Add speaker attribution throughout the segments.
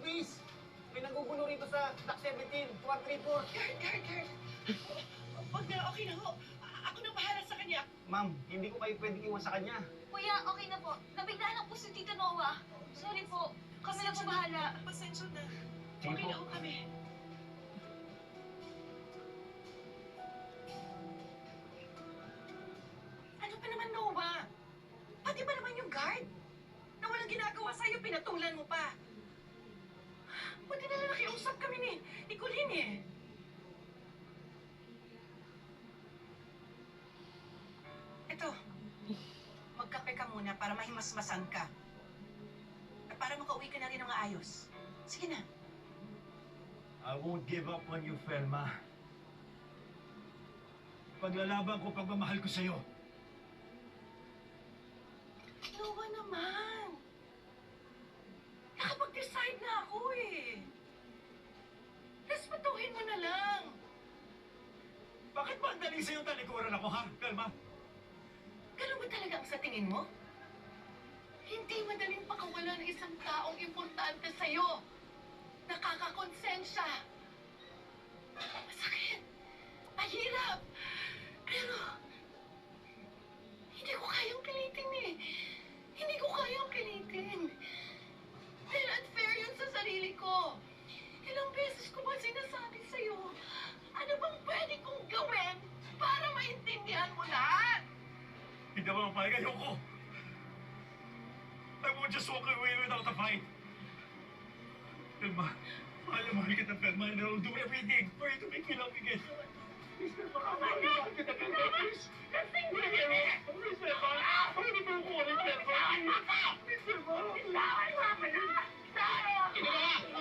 Speaker 1: Bis! May nagugulo rito sa Dock 17, 134.
Speaker 2: Guard. Huwag na, okay na ho. Ako na bahala sa kanya.
Speaker 1: Ma'am, hindi ko kayo pwedeng iwan sa kanya.
Speaker 3: Kuya, okay na po. Nabigla lang po si Tita Noah. Sorry po. Kami na po bahala.
Speaker 2: Pasensya na.
Speaker 1: Sige
Speaker 2: Okay
Speaker 1: po.
Speaker 2: na ho kami. Ano pa naman, Noah? Pati ba naman yung guard? Na walang ginagawa sa'yo, pinatulan mo pa. Buti na lang nakiusap kami ni Colleen eh. Ito, magkape ka muna para mahimasmasan ka. At para makauwi ka na rin ng maayos. Sige na.
Speaker 4: I won't give up on you, Felma. Paglalaban ko, pagmamahal ko sa'yo.
Speaker 2: Noah naman. Nakapag-decide na ako eh. Respetuhin mo na lang.
Speaker 4: Bakit ba ang daling sa'yo talikuran ako, ha, Felma?
Speaker 2: Ganun ba talaga ang sa tingin mo? Hindi madaling pakawalan ng isang taong importante sa'yo. Nakakakonsensya. Masakit. Mahirap. Pero, hindi ko kayang pilitin eh. Hindi ko kayang pilitin. Dahil unfair yun sa sarili ko. Ilang beses ko ba sinasabi sa'yo, ano bang pwede kong gawin para maintindihan mo lahat?
Speaker 4: Hindi ako mapayag. Ayoko. I won't just walk away without a fight. Felma, mahal kita, Felma, and I will do everything for you to make me love again. Please, Felma, mahal kita, Felma, please.
Speaker 2: Kasing galing eh!
Speaker 4: Please, Felma, pwede mo ko ulit, Felma, please. Please, Felma.
Speaker 2: Bitawan mo ako na! Bitawan mo!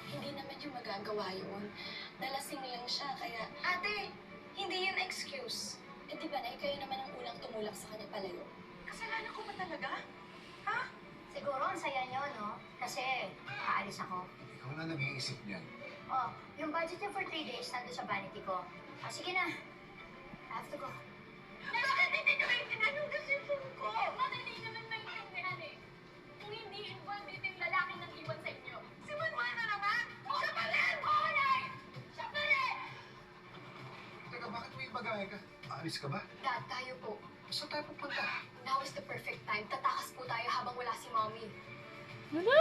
Speaker 3: Hindi naman yung magagawa yun. Nalasing lang siya, kaya... Ate, hindi yun excuse. Eh di ba na kayo naman ang unang tumulak sa kanya palayo?
Speaker 2: Kasalanan ko ba talaga? Ha?
Speaker 5: Siguro ang saya nyo, no? Kasi aalis ako.
Speaker 6: Ikaw na nag-iisip niyan.
Speaker 5: Oh, yung budget niya for 3 days nandun sa vanity ko. Ah, sige na. I have to go.
Speaker 2: Bakit hindi nyo maintindihan yung decision ko?
Speaker 3: Madali naman maintindihan eh. Kung hindi involved dito yung lalaki nang iwan sa inyo.
Speaker 2: Si Manuel na naman! Siya pa rin!
Speaker 3: Oo, Nay! Siya pa rin!
Speaker 6: Teka, bakit may bagahe ka? Aalis ka ba?
Speaker 3: Dad, tayo po.
Speaker 6: Saan tayo pupunta?
Speaker 3: Now is the perfect time. Tatakas po tayo habang wala si Mommy.
Speaker 7: Ano?